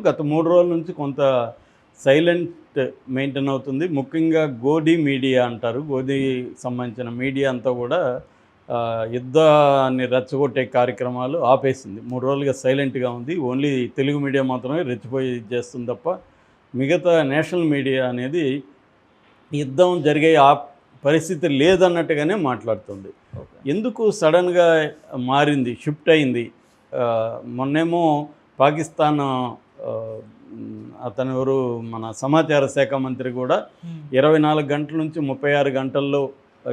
గత 3 రోజుల నుంచి కొంత సైలెంట్ మెయింటైన్ అవుతుంది. ముఖ్యంగా గోధి మీడియా అంటారు. గోధికి సంబంధించిన మీడియా అంతా కూడా యుద్ధాన్ని రెచ్చగొట్టే కార్యక్రమాలు ఆపేసింది. 3 రోజులుగా సైలెంట్‌గా ఉంది. ఓన్లీ తెలుగు మీడియా మాత్రమే రెచ్చిపోయి చేస్తుంది తప్ప, మిగతా నేషనల్ మీడియా అనేది యుద్ధం జరిగే పరిస్థితి లేదన్నట్టుగానే మాట్లాడుతుంది. ఎందుకు సడన్‌గా మారింది, షిఫ్ట్ అయింది? మొన్నేమో పాకిస్తాన్ అతను ఎవరు, మన సమాచార శాఖ మంత్రి కూడా 24 గంటల నుంచి 36 గంటల్లో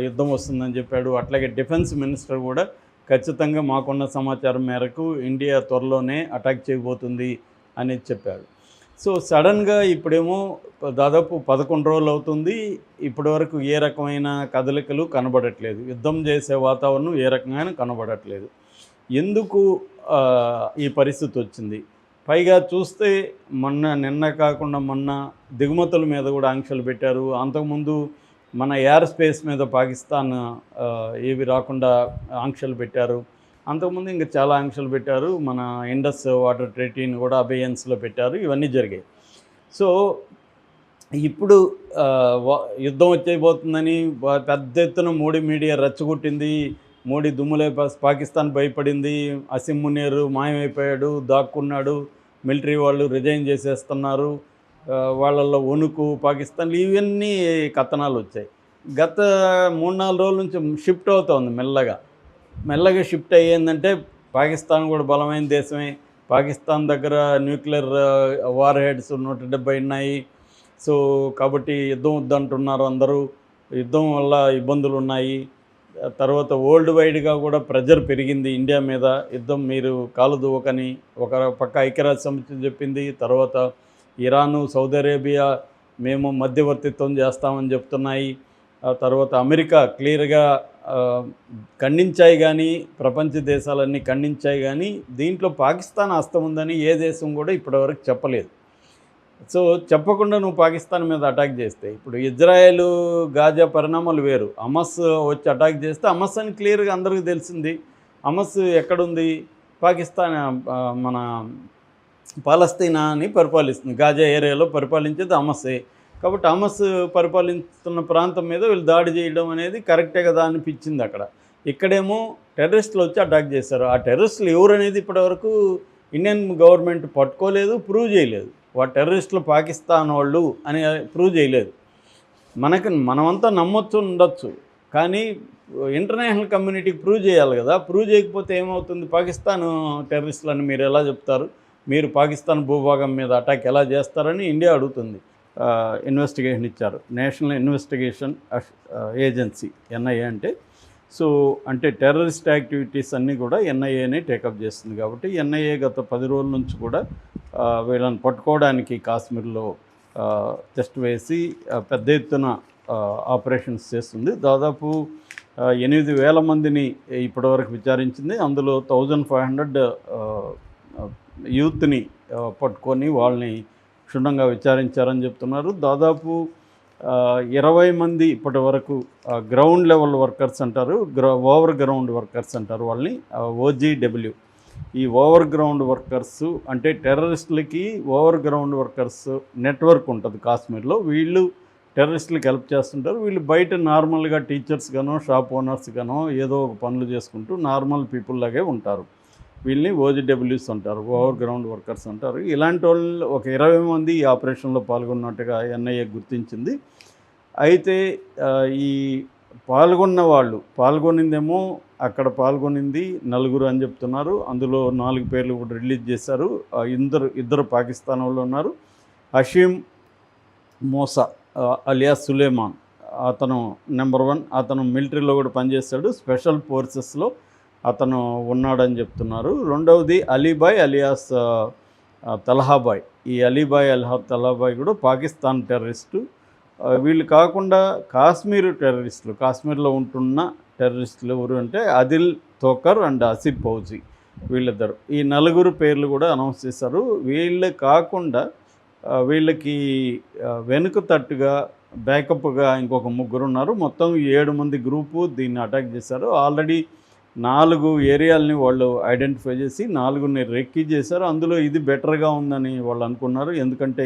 యుద్ధం వస్తుందని చెప్పాడు. అట్లాగే డిఫెన్స్ మినిస్టర్ కూడా ఖచ్చితంగా మాకున్న సమాచారం మేరకు ఇండియా త్వరలోనే అటాక్ చేయబోతుంది అని చెప్పాడు. సో సడన్గా ఇప్పుడేమో దాదాపు 11 రోజులు అవుతుంది. ఇప్పటివరకు ఏ రకమైన కదలికలు కనబడట్లేదు. యుద్ధం చేసే వాతావరణం ఏ రకంగా కనబడట్లేదు. ఎందుకు ఈ పరిస్థితి వచ్చింది? పైగా చూస్తే నిన్న కాకుండా మొన్న దిగుమతుల మీద కూడా ఆంక్షలు పెట్టారు. అంతకుముందు మన ఎయిర్ స్పేస్ మీద పాకిస్తాన్ ఏవి రాకుండా ఆంక్షలు పెట్టారు. అంతకుముందు ఇంకా చాలా ఆంక్షలు పెట్టారు. మన ఇండస్ వాటర్ ట్రీటీని కూడా అబేయన్స్లో పెట్టారు. ఇవన్నీ జరిగాయి. సో ఇప్పుడు యుద్ధం వచ్చేయబోతుందని పెద్ద ఎత్తున మోడీ మీడియా రెచ్చగొట్టింది. మోడీ దుమ్ములే పాకిస్తాన్ భయపడింది. అసిమ్ మునీర్ మాయమైపోయాడు, దాక్కున్నాడు, మిలిటరీ వాళ్ళు రిజైన్ చేసేస్తున్నారు, వాళ్ళల్లో వణుకు పాకిస్తాన్లు, ఇవన్నీ కథనాలు వచ్చాయి. గత 3-4 రోజుల నుంచి షిఫ్ట్ అవుతోంది మెల్లగా షిఫ్ట్ అయ్యిందంటే పాకిస్తాన్ కూడా బలమైన దేశమే. పాకిస్తాన్ దగ్గర న్యూక్లియర్ వార్ హెడ్స్ 170 ఉన్నాయి. సో కాబట్టి యుద్ధం వద్దంటున్నారు అందరూ. యుద్ధం వల్ల ఇబ్బందులు ఉన్నాయి. తర్వాత వరల్డ్ వైడ్గా కూడా ప్రెజర్ పెరిగింది ఇండియా మీద. యుద్ధం మీరు కాలు దువ్వకని ఒక పక్క ఐక్యరాజ్య సమితి చెప్పింది. తర్వాత ఇరాను, సౌదీ అరేబియా మేము మధ్యవర్తిత్వం చేస్తామని చెప్తున్నాయి. తర్వాత అమెరికా క్లియర్గా ఖండించాయి, కానీ ప్రపంచ దేశాలన్నీ ఖండించాయి, కానీ దీంట్లో పాకిస్తాన్ హస్తం ఉందని ఏ దేశం కూడా ఇప్పటివరకు చెప్పలేదు. సో చెప్పకుండా నువ్వు పాకిస్తాన్ మీద అటాక్ చేస్తే, ఇప్పుడు ఇజ్రాయెల్ గాజా పరిణామాలు వేరు. హమస్ వచ్చి అటాక్ చేస్తే హమస్ అని క్లియర్గా అందరికీ తెలిసింది. హమస్ ఎక్కడుంది? పాకిస్తాన్ మన పాలస్తీనాని పరిపాలిస్తుంది. గాజా ఏరియాలో పరిపాలించేది హమస్సే. కాబట్టి హమస్ పరిపాలిస్తున్న ప్రాంతం మీద వీళ్ళు దాడి చేయడం అనేది కరెక్టే కదా అనిపించింది అక్కడ. ఇక్కడేమో టెర్రరిస్టులు వచ్చి అటాక్ చేశారు. ఆ టెర్రరిస్టులు ఎవరు అనేది ఇప్పటివరకు ఇండియన్ గవర్నమెంట్ పట్టుకోలేదు, ప్రూవ్ చేయలేదు. టెర్రరిస్టులు పాకిస్తాన్ వాళ్ళు అని ప్రూవ్ చేయలేదు. మనమంతా నమ్మొచ్చు, ఉండొచ్చు, కానీ ఇంటర్నేషనల్ కమ్యూనిటీకి ప్రూవ్ చేయాలి కదా. ప్రూవ్ చేయకపోతే ఏమవుతుంది? పాకిస్తాన్ టెర్రరిస్టులని మీరు ఎలా చెప్తారు? మీరు పాకిస్తాన్ భూభాగం మీద అటాక్ ఎలా చేస్తారని ఇండియా అడుగుతుంది. ఇన్వెస్టిగేషన్ ఇచ్చారు, నేషనల్ ఇన్వెస్టిగేషన్ ఏజెన్సీ, ఎన్ఐఏ అంటే. సో అంటే టెర్రరిస్ట్ యాక్టివిటీస్ అన్నీ కూడా ఎన్ఐఏనే టేకప్ చేస్తుంది. కాబట్టి ఎన్ఐఏ గత 10 రోజుల నుంచి కూడా వీళ్ళని పట్టుకోవడానికి కాశ్మీర్లో టెస్ట్ వేసి పెద్ద ఎత్తున ఆపరేషన్స్ చేస్తుంది. దాదాపు 8,000 మందిని ఇప్పటివరకు విచారించింది. అందులో 1,500 యూత్ని పట్టుకొని వాళ్ళని క్షుణ్ణంగా విచారించారని చెప్తున్నారు. దాదాపు 20 మంది ఇప్పటి వరకు గ్రౌండ్ లెవెల్ వర్కర్స్ అంటారు, ఓవర్ గ్రౌండ్ వర్కర్స్ అంటారు వాళ్ళని, OGW. ఈ ఓవర్ గ్రౌండ్ వర్కర్స్ అంటే టెర్రరిస్టులకి ఓవర్ గ్రౌండ్ వర్కర్స్ నెట్వర్క్ ఉంటుంది కాశ్మీర్లో. వీళ్ళు టెర్రరిస్టులకి హెల్ప్ చేస్తుంటారు. వీళ్ళు బయట నార్మల్గా టీచర్స్ గానో షాప్ ఓనర్స్ గానో ఏదో ఒక పనులు చేసుకుంటూ నార్మల్ పీపుల్ లాగే ఉంటారు. వీళ్ళని OGWs అంటారు, ఓవర్ గ్రౌండ్ వర్కర్స్ అంటారు. ఇలాంటి వాళ్ళు ఒక 20 మంది ఈ ఆపరేషన్లో పాల్గొన్నట్టుగా ఎన్ఐఏ గుర్తించింది. అయితే ఈ పాల్గొనిందేమో అక్కడ పాల్గొనింది 4 అని చెప్తున్నారు. అందులో 4 పేర్లు కూడా రిలీజ్ చేశారు. ఇద్దరు పాకిస్తాన్ వాళ్ళు ఉన్నారు. హషీమ్ మోసా అలియాస్ సులేమాన్, అతను నెంబర్ 1. అతను మిలిటరీలో కూడా పనిచేస్తాడు, స్పెషల్ ఫోర్సెస్లో అతను ఉన్నాడని చెప్తున్నారు. రెండవది అలీబాయ్ అలియాస్ తలహాబాయ్. ఈ అలీబాయ్ తలహాబాయ్ కూడా పాకిస్తాన్ టెర్రరిస్టు. వీళ్ళు కాకుండా కాశ్మీర్ టెర్రరిస్టులు, కాశ్మీర్లో ఉంటున్న టెర్రరిస్టులు ఎవరు అంటే అదిల్ తోకర్ అండ్ ఆసిఫ్ ఫౌజీ, వీళ్ళిద్దరు. ఈ 4 పేర్లు కూడా అనౌన్స్ చేశారు. వీళ్ళు కాకుండా వీళ్ళకి వెనుక తట్టుగా బ్యాకప్గా ఇంకొక 3 ఉన్నారు. మొత్తం 7 మంది గ్రూపు దీన్ని అటాక్ చేశారు. ఆల్రెడీ 4 ఏరియాలని వాళ్ళు ఐడెంటిఫై చేసి 4ని రెక్కి చేశారు. అందులో ఇది బెటర్గా ఉందని వాళ్ళు అనుకున్నారు. ఎందుకంటే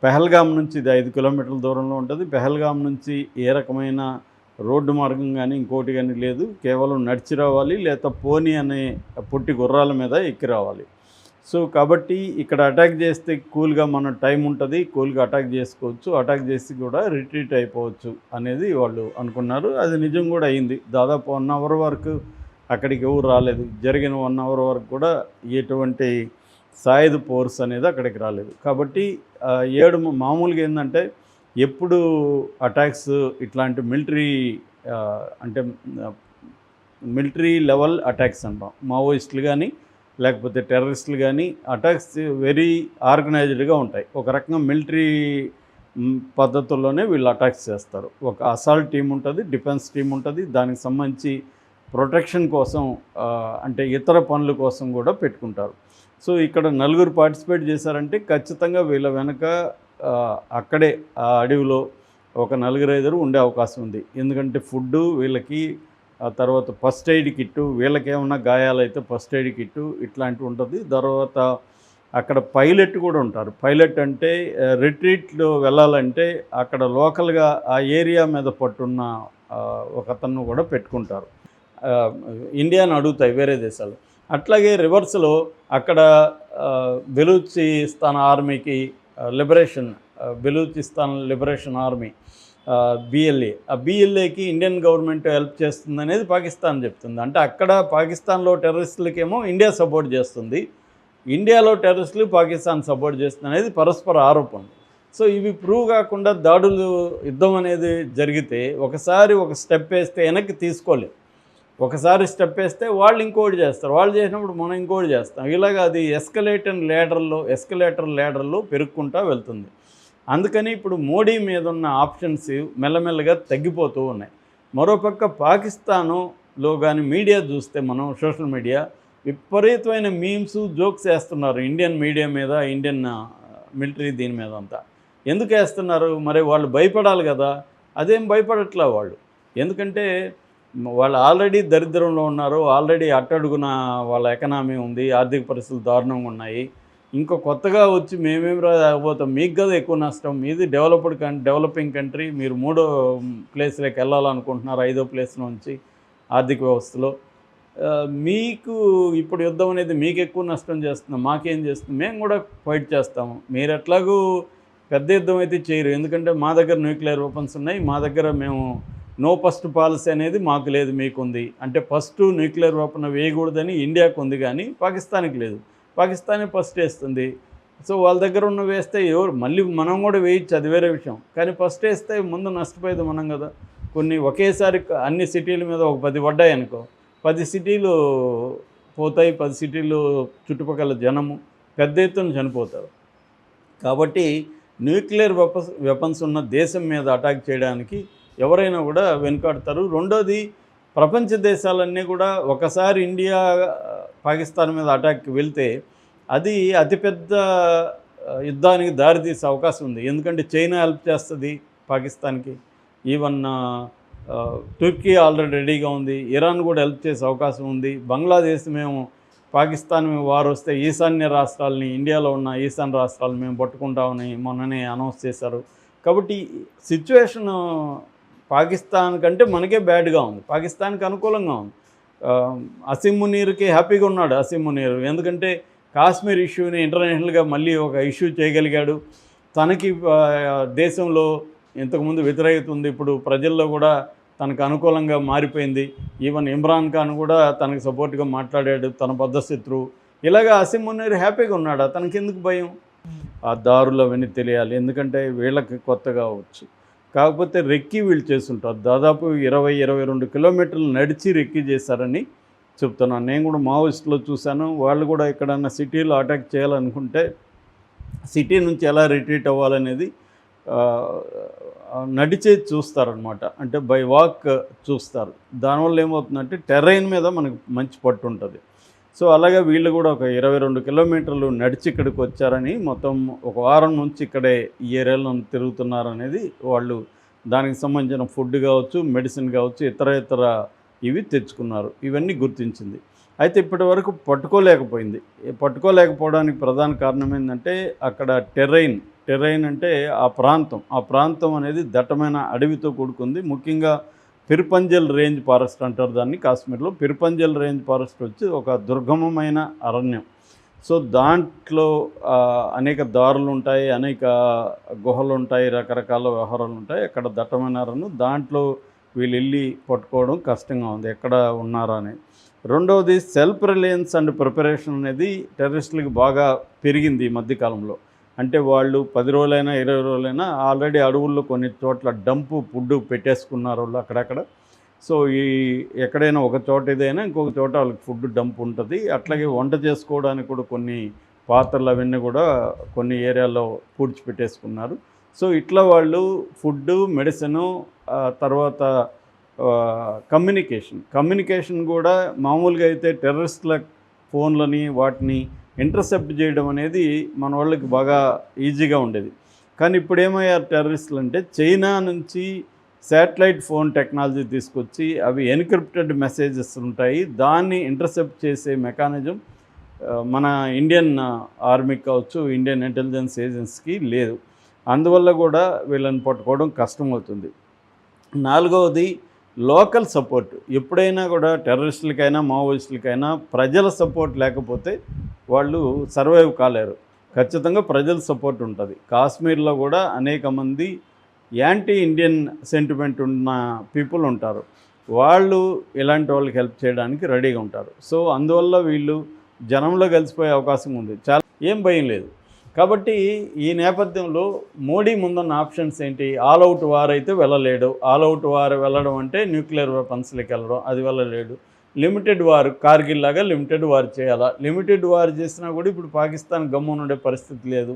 పెహల్గాం నుంచి ఇది 5 కిలోమీటర్ల దూరంలో ఉంటుంది. పెహల్గాం నుంచి ఏ రకమైన రోడ్డు మార్గం కానీ ఇంకోటి కానీ లేదు. కేవలం నడిచి రావాలి, లేదా పోనీ అనే పొట్టి గుర్రాల మీద ఎక్కి రావాలి. సో కాబట్టి ఇక్కడ అటాక్ చేస్తే కూల్గా మన టైం ఉంటుంది, కూల్గా అటాక్ చేసుకోవచ్చు, అటాక్ చేసి కూడా రిట్రీట్ అయిపోవచ్చు అనేది వాళ్ళు అనుకున్నారు. అది నిజం కూడా అయింది. దాదాపు 1 అవర్ వరకు అక్కడికి ఎవరు రాలేదు. జరిగిన 1 అవర్ వరకు కూడా ఎటువంటి సాయుధ ఫోర్స్ అనేది అక్కడికి రాలేదు. కాబట్టి మామూలుగా ఏంటంటే ఎప్పుడు అటాక్స్ ఇట్లాంటి మిలిటరీ లెవెల్ అటాక్స్ అంటాం. మావోయిస్టులు కానీ లేకపోతే టెర్రరిస్టులు కానీ అటాక్స్ వెరీ ఆర్గనైజ్డ్గా ఉంటాయి. ఒక రకంగా మిలిటరీ పద్ధతుల్లోనే వీళ్ళు అటాక్స్ చేస్తారు. ఒక అసాల్ట్ టీం ఉంటుంది, డిఫెన్స్ టీం ఉంటుంది, దానికి సంబంధించి ప్రొటెక్షన్ కోసం అంటే ఇతర పనుల కోసం కూడా పెట్టుకుంటారు. సో ఇక్కడ 4 పార్టిసిపేట్ చేశారంటే ఖచ్చితంగా వీళ్ళ వెనక అక్కడే ఆ అడవిలో ఒక 4-5 ఉండే అవకాశం ఉంది. ఎందుకంటే ఫుడ్డు వీళ్ళకి, ఆ తర్వాత ఫస్ట్ ఎయిడ్ కిట్టు, వీళ్ళకి ఏమన్నా గాయాలైతే ఫస్ట్ ఎయిడ్ కిట్టు ఇట్లాంటివి ఉంటుంది. తర్వాత అక్కడ పైలట్ కూడా ఉంటారు. పైలట్ అంటే రిట్రీట్లో వెళ్ళాలంటే అక్కడ లోకల్గా ఆ ఏరియా మీద పట్టున్న ఒకతను కూడా పెట్టుకుంటారు. ఇండియాని అడుగుతాయి వేరే దేశాలు. అట్లాగే రివర్స్లో అక్కడ బెలూచిస్తాన్ ఆర్మీకి బెలూచిస్తాన్ లిబరేషన్ ఆర్మీ BLA, ఆ BLAకి ఇండియన్ గవర్నమెంట్ హెల్ప్ చేస్తుంది అనేది పాకిస్తాన్ చెప్తుంది. అంటే అక్కడ పాకిస్తాన్లో టెర్రరిస్టులకేమో ఇండియా సపోర్ట్ చేస్తుంది, ఇండియాలో టెర్రరిస్టులు పాకిస్తాన్ సపోర్ట్ చేస్తుంది అనేది పరస్పర ఆరోపణలు. సో ఇవి ప్రూవ్ కాకుండా యుద్ధం అనేది జరిగితే ఒకసారి ఒక స్టెప్ వేస్తే వెనక్కి తీసుకోలేదు. ఒకసారి స్టెప్ వేస్తే వాళ్ళు ఇంకోటి చేస్తారు, వాళ్ళు చేసినప్పుడు మనం ఇంకోటి చేస్తాం. ఇలాగ అది ఎస్కలేటర్ ల్యాడర్లో పెరుక్కుంటూ వెళ్తుంది. అందుకని ఇప్పుడు మోడీ మీద ఉన్న ఆప్షన్స్ మెల్లమెల్లగా తగ్గిపోతూ ఉన్నాయి. మరోపక్క పాకిస్తానులో కానీ మీడియా చూస్తే మనం సోషల్ మీడియా విపరీతమైన మీమ్స్, జోక్స్ వేస్తున్నారు ఇండియన్ మీడియా మీద, ఇండియన్ మిలిటరీ దీని మీద అంతా. ఎందుకు వేస్తున్నారు? మరి వాళ్ళు భయపడాలి కదా, అదేం భయపడట్లా వాళ్ళు. ఎందుకంటే వాళ్ళు ఆల్రెడీ దరిద్రంలో ఉన్నారు, ఆల్రెడీ అట్టడుగున వాళ్ళ ఎకనామీ ఉంది, ఆర్థిక పరిస్థితులు దారుణంగా ఉన్నాయి. ఇంకో కొత్తగా వచ్చి మేమేం రాబోతాం, మీకు కదా ఎక్కువ నష్టం, మీది డెవలపింగ్ కంట్రీ, మీరు 3వ ప్లేస్లోకి వెళ్ళాలనుకుంటున్నారు 5వ ప్లేస్ నుంచి ఆర్థిక వ్యవస్థలో. మీకు ఇప్పుడు యుద్ధం అనేది మీకు ఎక్కువ నష్టం చేస్తున్నాం, మాకేం చేస్తుంది, మేము కూడా ఫైట్ చేస్తాము. మీరు ఎట్లాగూ పెద్ద యుద్ధం అయితే చేయరు, ఎందుకంటే మా దగ్గర న్యూక్లియర్ వెపన్స్ ఉన్నాయి, మా దగ్గర మేము నో ఫస్ట్ పాలసీ అనేది మాకు లేదు, మీకుంది. అంటే ఫస్ట్ న్యూక్లియర్ వెపన్ వేయకూడదని ఇండియాకు ఉంది కానీ పాకిస్తాన్కి లేదు. పాకిస్తానే ఫస్ట్ వేస్తుంది. సో వాళ్ళ దగ్గర ఉన్న వేస్తే మళ్ళీ మనం కూడా వేయచ్చు, అది వేరే విషయం. కానీ ఫస్ట్ వేస్తే ముందు నష్టపోయేది మనం కదా. కొన్ని ఒకేసారి అన్ని సిటీల మీద ఒక 10 పడ్డాయి అనుకో, 10 సిటీలు పోతాయి, 10 సిటీలు చుట్టుపక్కల జనము పెద్ద ఎత్తున చనిపోతారు. కాబట్టి న్యూక్లియర్ వెపన్స్ ఉన్న దేశం మీద అటాక్ చేయడానికి ఎవరైనా కూడా వెనుకాడతారు. రెండోది, ప్రపంచ దేశాలన్నీ కూడా ఒకసారి ఇండియా పాకిస్తాన్ మీద అటాక్కి వెళ్తే అది అతిపెద్ద యుద్ధానికి దారితీసే అవకాశం ఉంది. ఎందుకంటే చైనా హెల్ప్ చేస్తుంది పాకిస్తాన్కి, ఈవెన్ తుర్కీ ఆల్రెడీ రెడీగా ఉంది, ఇరాన్ కూడా హెల్ప్ చేసే అవకాశం ఉంది. బంగ్లాదేశ్ మేము పాకిస్తాన్ వారు వస్తే ఈశాన్య రాష్ట్రాలని, ఇండియాలో ఉన్న ఈశాన్య రాష్ట్రాలను మేము పట్టుకుంటామని మొన్ననే అనౌన్స్ చేశారు. కాబట్టి సిచ్యువేషన్ పాకిస్తాన్ కంటే మనకే బ్యాడ్గా ఉంది, పాకిస్తాన్కి అనుకూలంగా ఉంది. అసీం మునీర్కి హ్యాపీగా ఉన్నాడు అసీం మునీర్, ఎందుకంటే కాశ్మీర్ ఇష్యూని ఇంటర్నేషనల్గా మళ్ళీ ఒక ఇష్యూ చేయగలిగాడు. తనకి దేశంలో ఇంతకుముందు వ్యతిరేకత ఉంది, ఇప్పుడు ప్రజల్లో కూడా తనకు అనుకూలంగా మారిపోయింది. ఈవెన్ ఇమ్రాన్ ఖాన్ కూడా తనకు సపోర్ట్గా మాట్లాడాడు, తన బద్ధశత్రువు. ఇలాగా అసీం మునీర్ హ్యాపీగా ఉన్నాడు. తనకి ఎందుకు భయం? ఆ దారులు అవన్నీ తెలియాలి, ఎందుకంటే వీళ్ళకి కొత్తగా అవచ్చు. కాకపోతే రెక్కి వీళ్ళు చేస్తుంటారు. దాదాపు 20-22 కిలోమీటర్లు నడిచి రెక్కి చేశారని చెప్తున్నాను. నేను కూడా మావోయిస్టులో చూశాను. వాళ్ళు కూడా ఎక్కడన్నా సిటీలో అటాక్ చేయాలనుకుంటే సిటీ నుంచి ఎలా రిట్రీట్ అవ్వాలనేది నడిచే చూస్తారనమాట. అంటే బై వాక్ చూస్తారు. దానివల్ల ఏమవుతుందంటే టెర్రైన్ మీద మనకు మంచి పట్టు ఉంటుంది. సో అలాగే వీళ్ళు కూడా ఒక 22 కిలోమీటర్లు నడిచి ఇక్కడికి వచ్చారని, మొత్తం ఒక వారం నుంచి ఇక్కడే ఈ ఏరియాలో తిరుగుతున్నారనేది వాళ్ళు. దానికి సంబంధించిన ఫుడ్ కావచ్చు, మెడిసిన్ కావచ్చు, ఇతర ఇవి తెచ్చుకున్నారు. ఇవన్నీ గుర్తించింది. అయితే ఇప్పటి వరకు పట్టుకోలేకపోయింది. పట్టుకోలేకపోవడానికి ప్రధాన కారణం ఏంటంటే అక్కడ టెర్రైన్ అంటే ఆ ప్రాంతం అనేది దట్టమైన అడవితో కూడుకుంది. ముఖ్యంగా పిర్పంజల్ రేంజ్ ఫారెస్ట్ అంటారు దాన్ని కాశ్మీర్లో. పిర్పంజల్ రేంజ్ ఫారెస్ట్ వచ్చి ఒక దుర్గమమైన అరణ్యం. సో దాంట్లో అనేక దారులు ఉంటాయి, అనేక గుహలు ఉంటాయి, రకరకాల వ్యవహారాలు ఉంటాయి. అక్కడ దట్టమైన అరణ్యం. దాంట్లో వీళ్ళు వెళ్ళి పట్టుకోవడం కష్టంగా ఉంది ఎక్కడ ఉన్నారా అని. రెండవది సెల్ఫ్ రిలయన్స్ అండ్ ప్రిపరేషన్ అనేది టెర్రరిస్టులకి బాగా పెరిగింది ఈ మధ్యకాలంలో. అంటే వాళ్ళు 10 రోజులైనా 20 రోజులైనా ఆల్రెడీ అడవుల్లో కొన్ని చోట్ల డంపు ఫుడ్ పెట్టేసుకున్నారు వాళ్ళు అక్కడక్కడ. సో ఎక్కడైనా ఒక చోట ఏదైనా ఇంకొక చోట వాళ్ళకి ఫుడ్ డంప్ ఉంటుంది. అట్లాగే వంట చేసుకోవడానికి కూడా కొన్ని పాత్రలు అవన్నీ కూడా కొన్ని ఏరియాల్లో పూడ్చిపెట్టేసుకున్నారు. సో ఇట్లా వాళ్ళు ఫుడ్డు, మెడిసిను, తర్వాత కమ్యూనికేషన్ కూడా మామూలుగా అయితే టెర్రరిస్టుల ఫోన్లని వాటిని ఇంటర్సెప్ట్ చేయడం అనేది మన వాళ్ళకి బాగా ఈజీగా ఉండేది. కానీ ఇప్పుడు ఏమయ్యారు టెర్రరిస్టులు అంటే చైనా నుంచి శాటిలైట్ ఫోన్ టెక్నాలజీ తీసుకొచ్చి అవి ఎన్క్రిప్టెడ్ మెసేజెస్ ఉంటాయి, దాన్ని ఇంటర్సెప్ట్ చేసే మెకానిజం మన ఇండియన్ ఆర్మీకి కావచ్చు, ఇండియన్ ఇంటెలిజెన్స్ ఏజెన్సీకి లేదు. అందువల్ల కూడా వీళ్ళని పట్టుకోవడం కష్టమవుతుంది. నాలుగవది లోకల్ సపోర్ట్. ఎప్పుడైనా కూడా టెర్రరిస్టులకైనా మావోయిస్టులకైనా ప్రజల సపోర్ట్ లేకపోతే వాళ్ళు సర్వైవ్ కాలేరు. ఖచ్చితంగా ప్రజల సపోర్ట్ ఉంటుంది. కాశ్మీర్లో కూడా అనేక మంది యాంటీ ఇండియన్ సెంటిమెంట్ ఉన్న పీపుల్ ఉంటారు. వాళ్ళు ఇలాంటి వాళ్ళకి హెల్ప్ చేయడానికి రెడీగా ఉంటారు. సో అందువల్ల వీళ్ళు జనంలో కలిసిపోయే అవకాశం ఉంది. చాలా ఏం భయం లేదు. కాబట్టి ఈ నేపథ్యంలో మోడీ ముందున్న ఆప్షన్స్ ఏంటి? ఆల్ అవుట్ వార్ అయితే వెళ్ళలేడు. ఆల్ అవుట్ వార్ వెళ్ళడం అంటే న్యూక్లియర్ వెపన్స్లోకి వెళ్ళడం, అది వెళ్ళలేడు. లిమిటెడ్ వార్, కార్గిల్ లాగా లిమిటెడ్ వార్ చేయాలా? లిమిటెడ్ వార్ చేసినా కూడా ఇప్పుడు పాకిస్తాన్ గమ్మున ఉండే పరిస్థితి లేదు.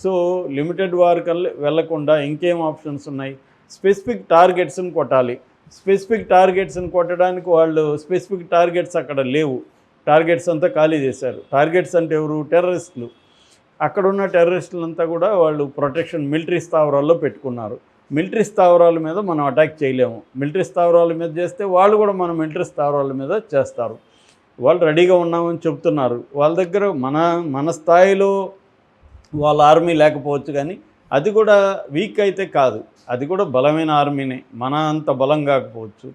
సో లిమిటెడ్ వార్ కల్లా వెళ్లకుండా ఇంకేం ఆప్షన్స్ ఉన్నాయి? స్పెసిఫిక్ టార్గెట్స్ని కొట్టాలి. స్పెసిఫిక్ టార్గెట్స్ని కొట్టడానికి వాళ్ళు స్పెసిఫిక్ టార్గెట్స్ అక్కడ లేవు. టార్గెట్స్ అంతా ఖాళీ చేశారు. టార్గెట్స్ అంటే ఎవరు? టెర్రరిస్టులు. అక్కడున్న టెర్రరిస్టులంతా కూడా వాళ్ళు ప్రొటెక్షన్ మిలిటరీ స్థావరాల్లో పెట్టుకున్నారు. మిలిటరీ స్థావరాల మీద మనం అటాక్ చేయలేము. మిలిటరీ స్థావరాల మీద చేస్తే వాళ్ళు కూడా మన మిలిటరీ స్థావరాల మీద చేస్తారు. వాళ్ళు రెడీగా ఉన్నామని చెప్తున్నారు. వాళ్ళ దగ్గర మన స్థాయిలో వాళ్ళ ఆర్మీ లేకపోవచ్చు, కానీ అది కూడా వీక్ అయితే కాదు. అది కూడా బలమైన ఆర్మీనే, మన అంత బలం కాకపోవచ్చు.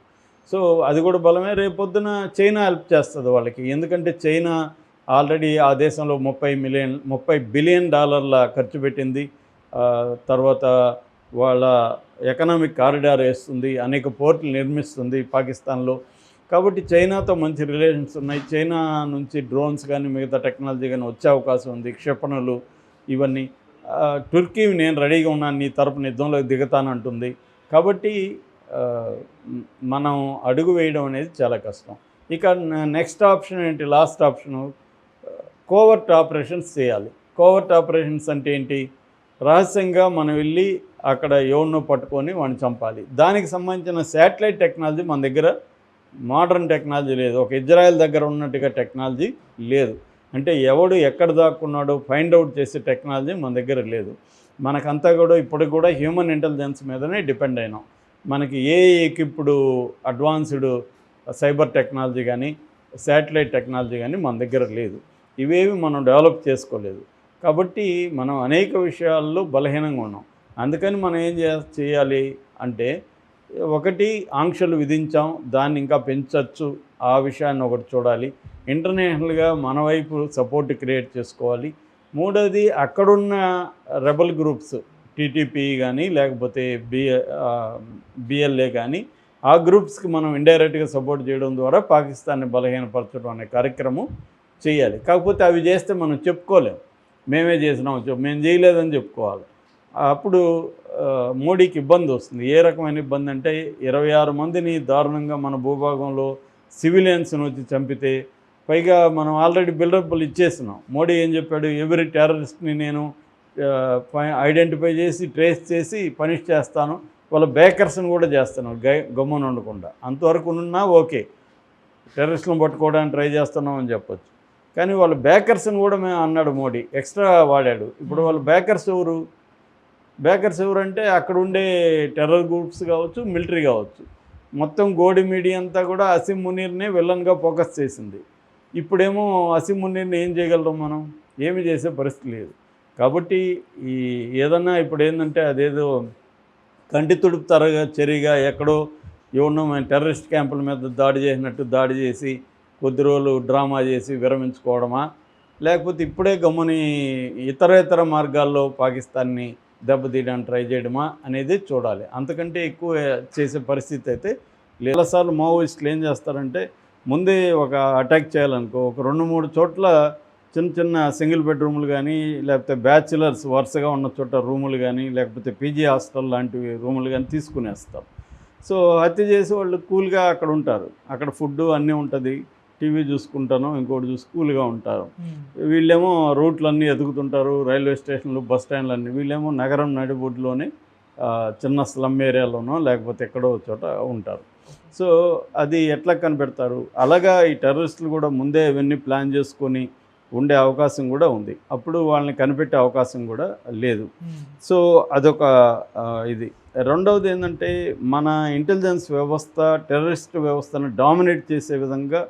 సో అది కూడా బలమే. రేపొద్దున చైనా హెల్ప్ చేస్తుంది వాళ్ళకి. ఎందుకంటే చైనా ఆల్రెడీ ఆ దేశంలో $30 బిలియన్ ఖర్చు పెట్టింది. తర్వాత వాళ్ళ ఎకనామిక్ కారిడార్ వేస్తుంది, అనేక పోర్టులు నిర్మిస్తుంది పాకిస్తాన్లో. కాబట్టి చైనాతో మంచి రిలేషన్స్ ఉన్నాయి. చైనా నుంచి డ్రోన్స్ కానీ మిగతా టెక్నాలజీ కానీ వచ్చే అవకాశం ఉంది, క్షిపణులు ఇవన్నీ. టుర్కీ నేను రెడీగా ఉన్నాను, నీ తరపున యుద్ధంలోకి దిగుతానంటుంది. కాబట్టి మనం అడుగు వేయడం అనేది చాలా కష్టం. ఇక నెక్స్ట్ ఆప్షన్ ఏంటి? లాస్ట్ ఆప్షను కోవర్ట్ ఆపరేషన్స్ చేయాలి. కోవర్ట్ ఆపరేషన్స్ అంటే ఏంటి? రహస్యంగా మనం వెళ్ళి అక్కడ ఎవరినో పట్టుకొని వాడిని చంపాలి. దానికి సంబంధించిన శాటిలైట్ టెక్నాలజీ మన దగ్గర, మోడర్న్ టెక్నాలజీ లేదు. ఒక ఇజ్రాయెల్ దగ్గర ఉన్నట్టుగా టెక్నాలజీ లేదు. అంటే ఎవడు ఎక్కడ దాక్కున్నాడో ఫైండ్ అవుట్ చేసే టెక్నాలజీ మన దగ్గర లేదు. మనకంతా కూడా ఇప్పటికి కూడా హ్యూమన్ ఇంటెలిజెన్స్ మీదనే డిపెండ్ అయినాం. మనకి ఇప్పుడు అడ్వాన్స్డ్ సైబర్ టెక్నాలజీ కానీ శాటిలైట్ టెక్నాలజీ కానీ మన దగ్గర లేదు. ఇవేవి మనం డెవలప్ చేసుకోలేదు. కాబట్టి మనం అనేక విషయాల్లో బలహీనంగా ఉన్నాం. అందుకని మనం ఏం చేయాలి అంటే, ఒకటి ఆంక్షలు విధించాం, దాన్ని ఇంకా పెంచవచ్చు, ఆ విషయాన్ని ఒకటి చూడాలి. ఇంటర్నేషనల్గా మన వైపు సపోర్ట్ క్రియేట్ చేసుకోవాలి. మూడోది అక్కడున్న రెబల్ గ్రూప్స్, టీటీపీ కానీ లేకపోతే బిఎల్ఏ కానీ, ఆ గ్రూప్స్కి మనం ఇండైరెక్ట్గా సపోర్ట్ చేయడం ద్వారా పాకిస్తాన్ని బలహీనపరచడం అనే కార్యక్రమం చేయాలి. కాకపోతే అవి చేస్తే మనం చెప్పుకోలేం, మేమే చేసినాం, మేము చేయలేదని చెప్పుకోవాలి. అప్పుడు మోడీకి ఇబ్బంది వస్తుంది. ఏ రకమైన ఇబ్బంది అంటే, 26 మందిని దారుణంగా మన భూభాగంలో సివిలియన్స్ని వచ్చి చంపితే, పైగా మనం ఆల్రెడీ బిల్డప్లు ఇచ్చేసినాం. మోడీ ఏం చెప్పాడు? ఎవ్రీ టెర్రరిస్ట్ని నేను ఐడెంటిఫై చేసి ట్రేస్ చేసి పనిష్ చేస్తాను, వాళ్ళ బేకర్స్ని కూడా చేస్తాను గమ్మున ఉండకుండా. అంతవరకు ఉన్నా ఓకే, టెర్రరిస్టులను పట్టుకోవడానికి ట్రై చేస్తున్నాం అని చెప్పొచ్చు. కానీ వాళ్ళ బేకర్స్ని కూడా మేము అన్నాడు మోడీ, ఎక్స్ట్రా వాడాడు. ఇప్పుడు వాళ్ళ బేకర్స్ ఎవరు అంటే అక్కడ ఉండే టెర్రర్ గ్రూప్స్ కావచ్చు, మిలిటరీ కావచ్చు. మొత్తం గోడి మీడియా అంతా కూడా అసీం మునీర్నే విలన్గా ఫోకస్ చేసింది. ఇప్పుడేమో అసీం మునీర్ని ఏం చేయగలరు మనం? ఏమి చేసే పరిస్థితి లేదు. కాబట్టి ఈ ఏదన్నా ఇప్పుడు ఏంటంటే అదేదో కంటి తుడుపు చర్యగా ఎక్కడో ఎవరినో మేము టెర్రరిస్ట్ క్యాంపుల మీద దాడి చేసినట్టు దాడి చేసి కొద్ది రోజులు డ్రామా చేసి విరమించుకోవడమా, లేకపోతే ఇప్పుడే గమ్ముని ఇతర మార్గాల్లో పాకిస్తాన్ని దెబ్బతీయడానికి ట్రై చేయడమా అనేది చూడాలి. అంతకంటే ఎక్కువ చేసే పరిస్థితి అయితే చాలాసార్లు మావోయిస్టులు ఏం చేస్తారంటే ముందే ఒక అటాక్ చేయాలనుకో ఒక 2-3 చోట్ల చిన్న సింగిల్ బెడ్రూములు కానీ, లేకపోతే బ్యాచులర్స్ వరుసగా ఉన్న చోట రూములు కానీ, లేకపోతే పీజీ హాస్టల్ లాంటివి రూములు కానీ తీసుకునేస్తారు. సో హత్య చేసి వాళ్ళు కూల్గా అక్కడ ఉంటారు. అక్కడ ఫుడ్డు అన్నీ ఉంటుంది, టీవీ చూసుకుంటాను, ఇంకోటి చూసి కూల్గా ఉంటారు. వీళ్ళేమో రూట్లన్నీ ఎదుగుతుంటారు, రైల్వే స్టేషన్లు, బస్ స్టాండ్లు అన్నీ. వీళ్ళేమో నగరం నడిబొడ్డులోనే చిన్న స్లమ్ ఏరియాలోనో లేకపోతే ఎక్కడో చోట ఉంటారు. సో అది ఎట్లా కనిపెడతారు? అలాగా ఈ టెర్రరిస్టులు కూడా ముందే ఇవన్నీ ప్లాన్ చేసుకొని ఉండే అవకాశం కూడా ఉంది. అప్పుడు వాళ్ళని కనిపెట్టే అవకాశం కూడా లేదు. సో అదొక ఇది. రెండవది ఏంటంటే మన ఇంటెలిజెన్స్ వ్యవస్థ టెర్రరిస్ట్ వ్యవస్థను డామినేట్ చేసే విధంగా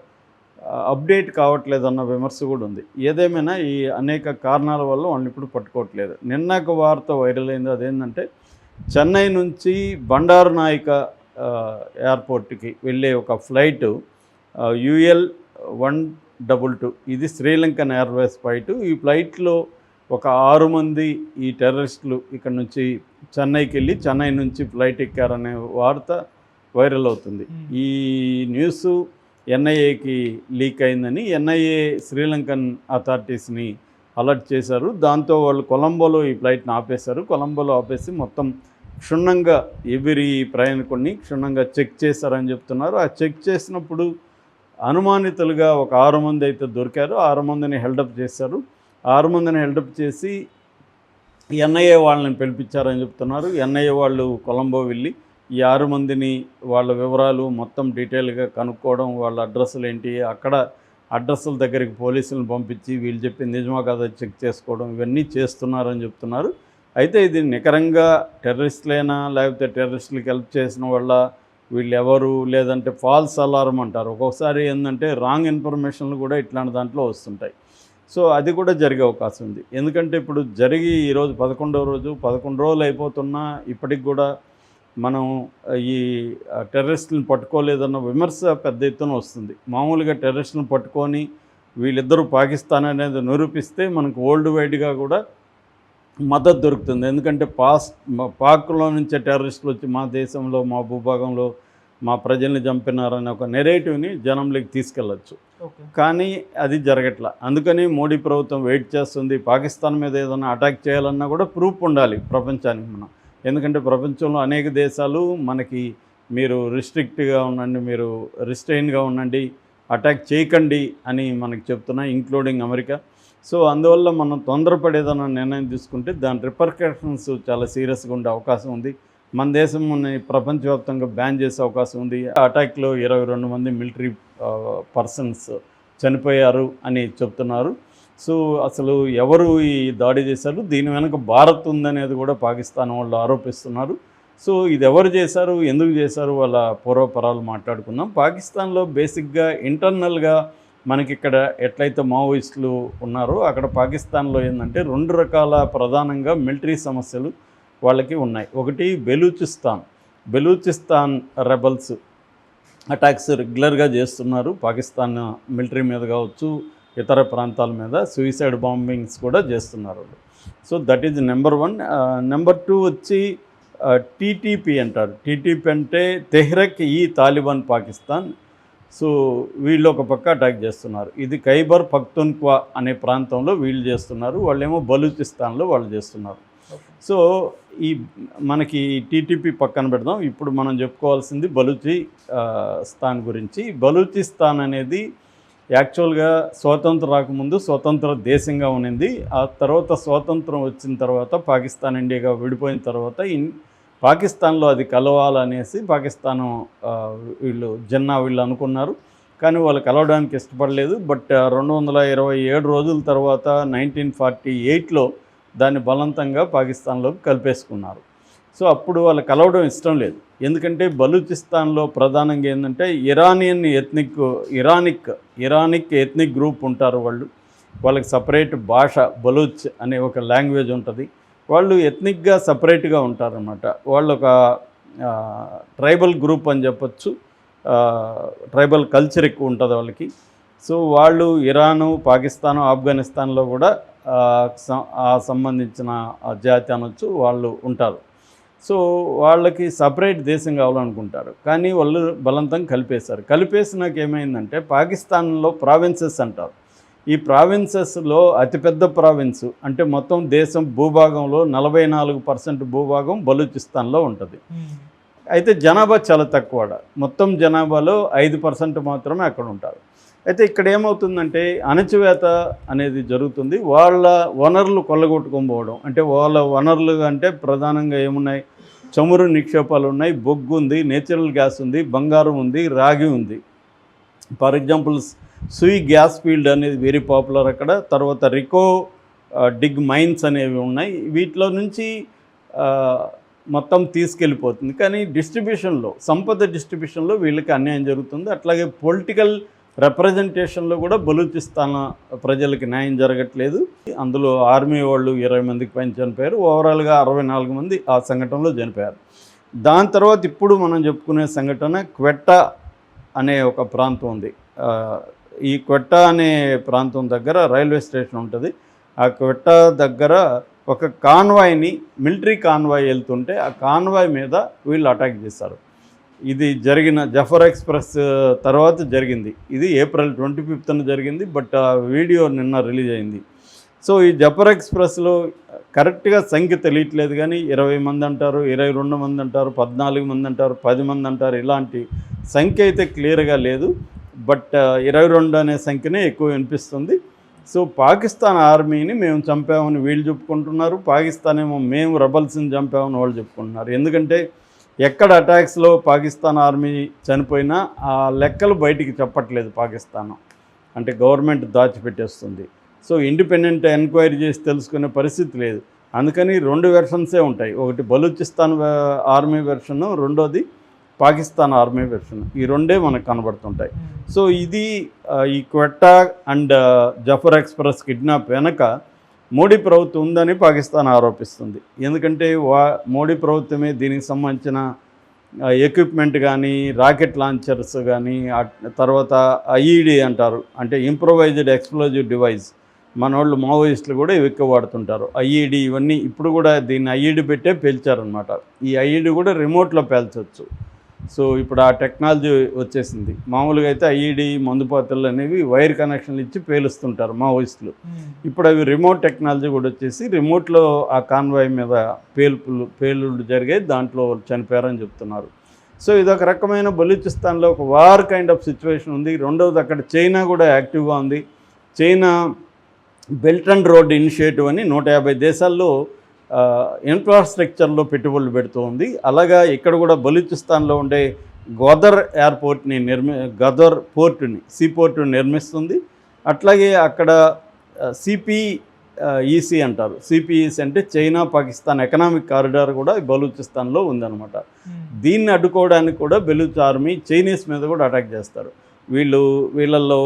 అప్డేట్ కావట్లేదన్న విమర్శ కూడా ఉంది. ఏదేమైనా ఈ అనేక కారణాల వల్ల వాళ్ళని ఇప్పుడు పట్టుకోవట్లేదు. నిన్నక వార్త వైరల్ అయింది. అదేంటంటే చెన్నై నుంచి బండారు నాయక ఎయిర్పోర్ట్కి వెళ్ళే ఒక ఫ్లైటు UL-122 ఇది శ్రీలంకన్ ఎయిర్వేస్ ఫ్లైటు. ఈ ఫ్లైట్లో ఒక 6 మంది ఈ టెర్రరిస్టులు ఇక్కడ నుంచి చెన్నైకి వెళ్ళి చెన్నై నుంచి ఫ్లైట్ ఎక్కారనే వార్త వైరల్ అవుతుంది. ఈ న్యూస్ NIAకి లీక్ అయిందని NIA శ్రీలంకన్ అథారిటీస్ని అలర్ట్ చేశారు. దాంతో వాళ్ళు కొలంబోలో ఈ ఫ్లైట్ని ఆపేశారు. కొలంబోలో ఆపేసి మొత్తం క్షుణ్ణంగా ఎవరి ప్రయాణికుడిని క్షుణ్ణంగా చెక్ చేశారని చెప్తున్నారు. ఆ చెక్ చేసినప్పుడు అనుమానితులుగా ఒక 6 మంది అయితే దొరికారు. 6 మందిని హెల్డప్ చేశారు. 6 మందిని హెల్డప్ చేసి NIA వాళ్ళని పిలిపించారని చెప్తున్నారు. NIA వాళ్ళు కొలంబో వెళ్ళి ఈ 6 మందిని వాళ్ళ వివరాలు మొత్తం డీటెయిల్గా కనుక్కోవడం, వాళ్ళ అడ్రస్లు ఏంటి, అక్కడ అడ్రస్ల దగ్గరికి పోలీసులను పంపించి వీళ్ళు చెప్పింది నిజమా కదా చెక్ చేసుకోవడం, ఇవన్నీ చేస్తున్నారని చెప్తున్నారు. అయితే ఇది నికరంగా టెర్రరిస్టులైనా లేకపోతే టెర్రరిస్టులకి హెల్ప్ చేసిన వాళ్ళ, వీళ్ళు ఎవరు, లేదంటే ఫాల్స్ అలారం అంటారు. ఒక్కొక్కసారి ఏంటంటే రాంగ్ ఇన్ఫర్మేషన్లు కూడా ఇట్లాంటి దాంట్లో వస్తుంటాయి. సో అది కూడా జరిగే అవకాశం ఉంది. ఎందుకంటే ఇప్పుడు జరిగి ఈరోజు 11వ రోజు, 11 రోజులు అయిపోతున్నా ఇప్పటికి కూడా మనం ఈ టెర్రరిస్టులను పట్టుకోలేదన్న విమర్శ పెద్ద ఎత్తున వస్తుంది. మామూలుగా టెర్రరిస్టులను పట్టుకొని వీళ్ళిద్దరూ పాకిస్తాన్ అనేది నిరూపిస్తే మనకు వరల్డ్ వైడ్గా కూడా మద్దతు దొరుకుతుంది. ఎందుకంటే పాక్లో నుంచే టెర్రరిస్టులు వచ్చి మా దేశంలో, మా భూభాగంలో మా ప్రజల్ని చంపినారనే ఒక నెరేటివ్ని జనంలోకి తీసుకెళ్ళచ్చు. కానీ అది జరగట్లా. అందుకని మోడీ ప్రభుత్వం వెయిట్ చేస్తుంది. పాకిస్తాన్ మీద ఏదైనా అటాక్ చేయాలన్నా కూడా ప్రూఫ్ ఉండాలి ప్రపంచానికి మనం. ఎందుకంటే ప్రపంచంలో అనేక దేశాలు మనకి మీరు రిస్ట్రిక్ట్గా ఉండండి, మీరు రిస్ట్రెయిన్గా ఉండండి, అటాక్ చేయకండి అని మనకి చెప్తున్నాయి, ఇంక్లూడింగ్ అమెరికా. సో అందువల్ల మనం తొందరపడేదన్న నిర్ణయం తీసుకుంటే దాని రిపర్కషన్స్ చాలా సీరియస్గా ఉండే అవకాశం ఉంది. మన దేశం ప్రపంచవ్యాప్తంగా బ్యాన్ చేసే అవకాశం ఉంది. అటాక్లో 22 మంది మిలిటరీ పర్సన్స్ చనిపోయారు అని చెప్తున్నారు. సో అసలు ఎవరు ఈ దాడి చేశారు, దీని వెనక భారత్ ఉందనేది కూడా పాకిస్తాన్ వాళ్ళు ఆరోపిస్తున్నారు. సో ఇది ఎవరు చేశారు, ఎందుకు చేశారు, వాళ్ళ పూర్వపరాలు మాట్లాడుకుందాం. పాకిస్తాన్లో బేసిక్గా ఇంటర్నల్గా మనకి ఇక్కడ ఎట్లయితే మావోయిస్టులు ఉన్నారో అక్కడ పాకిస్తాన్లో ఏంటంటే 2 రకాల ప్రధానంగా మిలిటరీ సమస్యలు వాళ్ళకి ఉన్నాయి. ఒకటి బెలూచిస్తాన్ రెబల్స్ అటాక్స్ రెగ్యులర్గా చేస్తున్నారు. పాకిస్తాన్ మిలిటరీ మీద కావచ్చు, ఇతర ప్రాంతాల మీద సూసైడ్ బాంబింగ్స్ కూడా చేస్తున్నారు. So that is number 1. Number 2 వచ్చి TTP అంటారు. TTP అంటే తెహ్రక్ ఈ తాలిబాన్ పాకిస్తాన్. సో వీళ్ళు ఒక పక్క అటాక్ చేస్తున్నారు. ఇది ఖైబర్ పఖ్తూన్ఖ్వా అనే ప్రాంతంలో వీళ్ళు చేస్తున్నారు. వాళ్ళేమో బలూచిస్తాన్లో వాళ్ళు చేస్తున్నారు. సో ఈ మనకి TTP పక్కన పెడదాం. ఇప్పుడు మనం చెప్పుకోవాల్సింది బలూచిస్తాన్ గురించి. బలూచిస్తాన్ అనేది యాక్చువల్గా స్వాతంత్రం రాకముందు స్వతంత్ర దేశంగా ఉన్నింది. ఆ తర్వాత స్వాతంత్రం వచ్చిన తర్వాత పాకిస్తాన్ ఇండియాగా విడిపోయిన తర్వాత పాకిస్తాన్లో అది కలవాలనేసి పాకిస్తాను జిన్నా వీళ్ళు అనుకున్నారు. కానీ వాళ్ళు కలవడానికి ఇష్టపడలేదు. బట్ 227 రోజుల తర్వాత 1948లో దాన్ని బలవంతంగా పాకిస్తాన్లోకి కలిపేసుకున్నారు. సో అప్పుడు వాళ్ళు కలవడం ఇష్టం లేదు. ఎందుకంటే బలూచిస్తాన్లో ప్రధానంగా ఏంటంటే ఇరానిక్ ఎథ్నిక్ గ్రూప్ ఉంటారు వాళ్ళు. వాళ్ళకి సపరేట్ భాష బలూచ్ అనే ఒక లాంగ్వేజ్ ఉంటుంది. వాళ్ళు ఎథ్నిక్గా సపరేట్గా ఉంటారన్నమాట. వాళ్ళు ఒక ట్రైబల్ గ్రూప్ అని చెప్పొచ్చు. ట్రైబల్ కల్చర్ ఎక్కువ ఉంటుంది వాళ్ళకి. సో వాళ్ళు ఇరాను, పాకిస్తాను, ఆఫ్ఘనిస్తాన్లో కూడా సంబంధించిన జాతి అనొచ్చు వాళ్ళు ఉంటారు. సో వాళ్ళకి సపరేట్ దేశం కావాలనుకుంటారు, కానీ వాళ్ళు బలవంతం కలిపేశారు. కలిపేసినాక ఏమైందంటే పాకిస్తాన్లో ప్రావిన్సెస్ అంటారు. ఈ ప్రావిన్సెస్లో అతిపెద్ద ప్రావిన్స్ అంటే మొత్తం దేశం భూభాగంలో 44% భూభాగం బలూచిస్తాన్లో ఉంటుంది. అయితే జనాభా చాలా తక్కువ. మొత్తం జనాభాలో 5% మాత్రమే అక్కడ ఉంటారు. అయితే ఇక్కడ ఏమవుతుందంటే అణచివేత అనేది జరుగుతుంది. వాళ్ళ వనరులు కొల్లగొట్టుకొని పోవడం. అంటే వాళ్ళ వనరులు అంటే ప్రధానంగా ఏమున్నాయి? చమురు నిక్షేపాలు ఉన్నాయి, బొగ్గు ఉంది, నేచురల్ గ్యాస్ ఉంది, బంగారం ఉంది, రాగి ఉంది. ఫర్ ఎగ్జాంపుల్ సూయి గ్యాస్ ఫీల్డ్ అనేది వెరీ పాపులర్ అక్కడ. తర్వాత రికో డిగ్ మైన్స్ అనేవి ఉన్నాయి. వీటిలో నుంచి మొత్తం తీసుకెళ్ళిపోతుంది. కానీ సంపద డిస్ట్రిబ్యూషన్లో వీళ్ళకి అన్యాయం జరుగుతుంది. అట్లాగే పొలిటికల్ రిప్రజెంటేషన్లో కూడా బలూచిస్తాన్ ప్రజలకి న్యాయం జరగట్లేదు. అందులో ఆర్మీ వాళ్ళు 20 మందికి పైన చనిపోయారు. ఓవరాల్గా 64 మంది ఆ సంఘటనలో చనిపోయారు. దాని తర్వాత ఇప్పుడు మనం చెప్పుకునే సంఘటన క్వెట్టా అనే ఒక ప్రాంతం ఉంది. ఈ క్వెట్టా అనే ప్రాంతం దగ్గర రైల్వే స్టేషన్ ఉంటుంది. ఆ క్వెట్టా దగ్గర ఒక కాన్వాయ్ని, మిలిటరీ కాన్వాయ్ వెళ్తుంటే ఆ కాన్వాయ్ మీద వీళ్ళు అటాక్ చేశారు. ఇది జరిగిన జఫర్ ఎక్స్ప్రెస్ తర్వాత జరిగింది. ఇది April 25న జరిగింది. బట్ ఆ వీడియో నిన్న రిలీజ్ అయింది. సో ఈ జఫర్ ఎక్స్ప్రెస్లో కరెక్ట్గా సంఖ్య తెలియట్లేదు, కానీ 20 మంది అంటారు, 22 మంది అంటారు, 14 మంది అంటారు, 10 మంది అంటారు. ఇలాంటి సంఖ్య అయితే క్లియర్గా లేదు. బట్ 22 అనే సంఖ్యనే ఎక్కువ వినిపిస్తుంది. సో పాకిస్తాన్ ఆర్మీని మేము చంపామని వీళ్ళు చెప్పుకుంటున్నారు. పాకిస్తాన్ ఏమో మేము రెబల్స్ని చంపామని వాళ్ళు చెప్పుకుంటున్నారు. ఎందుకంటే ఎక్కడ అటాక్స్లో పాకిస్తాన్ ఆర్మీ చనిపోయినా ఆ లెక్కలు బయటికి చెప్పట్లేదు పాకిస్తాన్. అంటే గవర్నమెంట్ దాచిపెట్టేస్తుంది. సో ఇండిపెండెంట్ ఎంక్వైరీ చేసి తెలుసుకునే పరిస్థితి లేదు. అందుకని 2 వెర్షన్సే ఉంటాయి. ఒకటి బలూచిస్తాన్ ఆర్మీ వెర్షన్, రెండోది పాకిస్తాన్ ఆర్మీ వెర్షన్. ఈ రెండే మనకు కనబడుతుంటాయి. సో ఇది ఈ Quetta and Jaffar express kidnap వెనక మోడీ ప్రభుత్వం ఉందని పాకిస్తాన్ ఆరోపిస్తుంది. ఎందుకంటే మోడీ ప్రభుత్వమే దీనికి సంబంధించిన ఎక్విప్మెంట్ కానీ, రాకెట్ లాంచర్స్ కానీ, తర్వాత IED అంటారు, అంటే ఇంప్రొవైజ్డ్ ఎక్స్ప్లోజివ్ డివైస్. మన వాళ్ళు మావోయిస్టులు కూడా ఇవి ఎక్కువ వాడుతుంటారు. IED ఇవన్నీ ఇప్పుడు కూడా దీన్ని IED పెట్టే పేల్చారనమాట. ఈ IED కూడా రిమోట్లో పేల్చవచ్చు. సో ఇప్పుడు ఆ టెక్నాలజీ వచ్చేసింది. మామూలుగా అయితే IED మందుపాత్రలు అనేవి వైర్ కనెక్షన్లు ఇచ్చి పేలుస్తుంటారు మావోయిస్టులు. ఇప్పుడు అవి రిమోట్ టెక్నాలజీ కూడా వచ్చేసి రిమోట్లో ఆ కాన్వాయ్ మీద పేలుళ్ళు జరిగాయి. దాంట్లో చనిపోయారని చెప్తున్నారు. సో ఇదొక రకమైన బలూచిస్తాన్లో ఒక వార్ కైండ్ ఆఫ్ సిచ్యువేషన్ ఉంది. రెండవది అక్కడ చైనా కూడా యాక్టివ్గా ఉంది. China belt and road initiative అని 150 దేశాల్లో ఇన్ఫ్రాస్ట్రక్చర్లో పెట్టుబడులు పెడుతూ ఉంది. అలాగా ఇక్కడ కూడా బలూచిస్తాన్లో ఉండే గదర్ పోర్టుని సీపోర్టుని నిర్మిస్తుంది. అట్లాగే అక్కడ CPEC అంటారు. CPEC అంటే చైనా పాకిస్తాన్ ఎకనామిక్ కారిడార్ కూడా బలూచిస్తాన్లో ఉందన్నమాట. దీన్ని అడ్డుకోవడానికి కూడా బలూచ్ ఆర్మీ చైనీస్ మీద కూడా అటాక్ చేస్తారు. వీళ్ళల్లో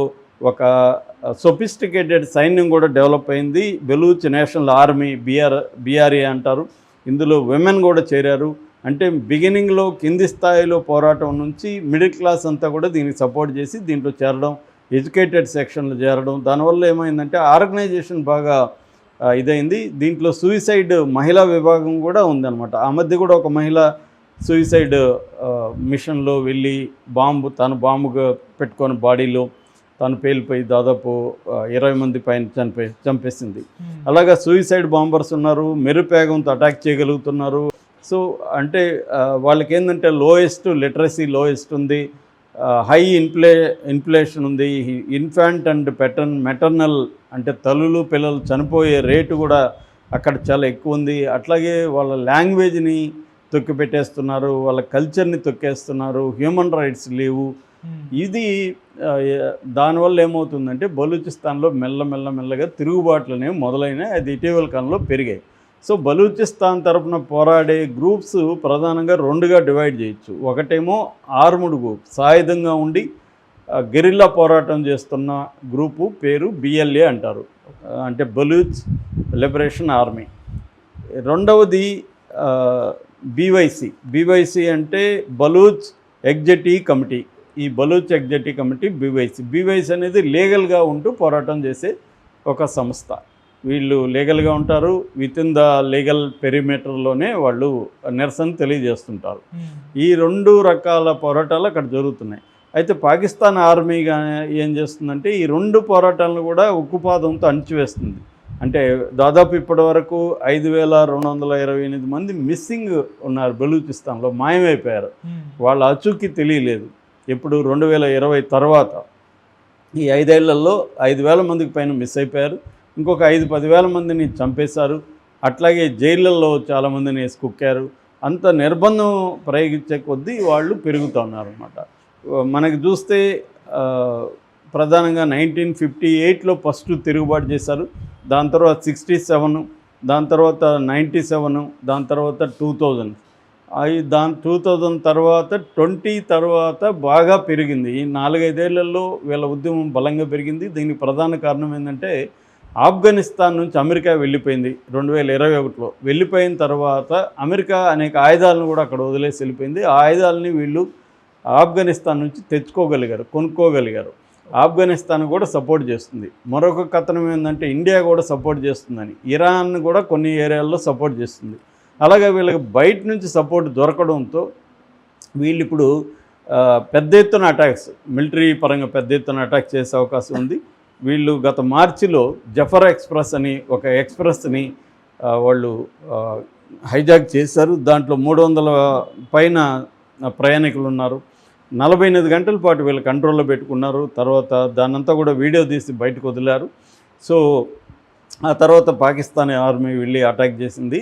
ఒక సొఫిస్టికేటెడ్ సైన్యం కూడా డెవలప్ అయింది. బలూచ్ నేషనల్ ఆర్మీ BRA అంటారు. ఇందులో విమెన్ కూడా చేరారు. అంటే బిగినింగ్లో కింది స్థాయిలో పోరాటం నుంచి మిడిల్ క్లాస్ అంతా కూడా దీనికి సపోర్ట్ చేసి దీంట్లో చేరడం, ఎడ్యుకేటెడ్ సెక్షన్లు చేరడం. దానివల్ల ఏమైందంటే ఆర్గనైజేషన్ బాగా ఇదైంది. దీంట్లో సూయిసైడ్ మహిళా విభాగం కూడా ఉందన్నమాట. ఆ మధ్య కూడా ఒక మహిళ సూయిసైడ్ మిషన్లో వెళ్ళి తను బాంబుగా పెట్టుకొని బాడీలో తను పేలిపోయి దాదాపు 20 మంది పైన చంపేసింది. అలాగా సూయిసైడ్ బాంబర్స్ ఉన్నారు, మెరుపేగంతో అటాక్ చేయగలుగుతున్నారు. సో అంటే వాళ్ళకి ఏంటంటే లిటరసీ లోయెస్ట్ ఉంది, హై ఇన్ఫ్లేషన్ ఉంది, ఇన్ఫాంట్ అండ్ మెటర్నల్ అంటే తల్లులు పిల్లలు చనిపోయే రేటు కూడా అక్కడ చాలా ఎక్కువ ఉంది. అట్లాగే వాళ్ళ లాంగ్వేజ్ని తొక్కిపెట్టేస్తున్నారు, వాళ్ళ కల్చర్ని తొక్కేస్తున్నారు, హ్యూమన్ రైట్స్ లేవు. ఇది దానివల్ల ఏమవుతుందంటే బలూచిస్తాన్లో మెల్లగా తిరుగుబాట్లు అనేవి మొదలైనాయి. అది ఇటీవల కాలంలో పెరిగాయి. సో బలూచిస్తాన్ తరపున పోరాడే గ్రూప్స్ ప్రధానంగా రెండుగా డివైడ్ చేయొచ్చు. ఒకటేమో ఆర్ముడ్ గ్రూప్, సాయుధంగా ఉండి గెరిల్లా పోరాటం చేస్తున్న గ్రూపు పేరు BLA అంటారు, అంటే బలూచ్ లిబరేషన్ ఆర్మీ. రెండవది BYC అంటే బలూచ్ ఎగ్జిక్యూటివ్ కమిటీ. ఈ బలూచ్ ఎగ్జిక్యూటివ్ కమిటీ BYC అనేది లీగల్గా ఉంటూ పోరాటం చేసే ఒక సంస్థ. వీళ్ళు లీగల్గా ఉంటారు, విత్ ఇన్ ద లీగల్ పెరిమీటర్లోనే వాళ్ళు నిరసన తెలియజేస్తుంటారు. ఈ రెండు రకాల పోరాటాలు అక్కడ జరుగుతున్నాయి. అయితే పాకిస్తాన్ ఆర్మీగా ఏం చేస్తుందంటే ఈ రెండు పోరాటాలను కూడా ఉక్కుపాదంతో అణిచివేస్తుంది. అంటే దాదాపు ఇప్పటి వరకు 5228 మంది మిస్సింగ్ ఉన్నారు, బలూచిస్తాన్లో మాయమైపోయారు. వాళ్ళ అచుకి తెలియలేదు. ఇప్పుడు 2020 తర్వాత ఈ 5 ఏళ్లలో 5000 మందికి పైన మిస్ అయిపోయారు. ఇంకొక 5-10 మందిని చంపేశారు. అట్లాగే జైళ్ళల్లో చాలామందిని వేసి కుక్కారు. అంత నిర్బంధం ప్రయోగించే కొద్దీ వాళ్ళు పెరుగుతున్నారు అన్నమాట. మనకి చూస్తే ప్రధానంగా 1958లో ఫస్ట్ తిరుగుబాటు చేశారు, దాని తర్వాత 67, దాని తర్వాత 97, దాని తర్వాత 2000. 2000 తర్వాత 20 తర్వాత బాగా పెరిగింది. ఈ 4-5 ఏళ్లలో వీళ్ళ ఉద్యమం బలంగా పెరిగింది. దీనికి ప్రధాన కారణం ఏంటంటే ఆఫ్ఘనిస్తాన్ నుంచి అమెరికా వెళ్ళిపోయింది 2021లో. వెళ్ళిపోయిన తర్వాత అమెరికా అనేక ఆయుధాలను కూడా అక్కడ వదిలేసి వెళ్ళిపోయింది. ఆ ఆయుధాలని వీళ్ళు ఆఫ్ఘనిస్తాన్ నుంచి తెచ్చుకోగలిగారు, కొనుక్కోగలిగారు. ఆఫ్ఘనిస్తాన్ కూడా సపోర్ట్ చేస్తుంది. మరొక కథనం ఏంటంటే ఇండియా కూడా సపోర్ట్ చేస్తుందని, ఇరాన్ కూడా కొన్ని ఏరియాల్లో సపోర్ట్ చేస్తుంది. అలాగే వీళ్ళకి బయట నుంచి సపోర్ట్ దొరకడంతో వీళ్ళు ఇప్పుడు పెద్ద ఎత్తున అటాక్స్, మిలిటరీ పరంగా పెద్ద ఎత్తున అటాక్ చేసే అవకాశం ఉంది. వీళ్ళు గత మార్చిలో జఫర్ ఎక్స్ప్రెస్ అని ఒక ఎక్స్ప్రెస్ని వాళ్ళు హైజాక్ చేశారు. దాంట్లో 300 పైన ప్రయాణికులు ఉన్నారు. 48 గంటల పాటు వీళ్ళు కంట్రోల్లో పెట్టుకున్నారు. తర్వాత దాన్నంతా కూడా వీడియో తీసి బయటకు వదిలారు. సో ఆ తర్వాత పాకిస్తానీ ఆర్మీ వెళ్ళి అటాక్ చేసింది.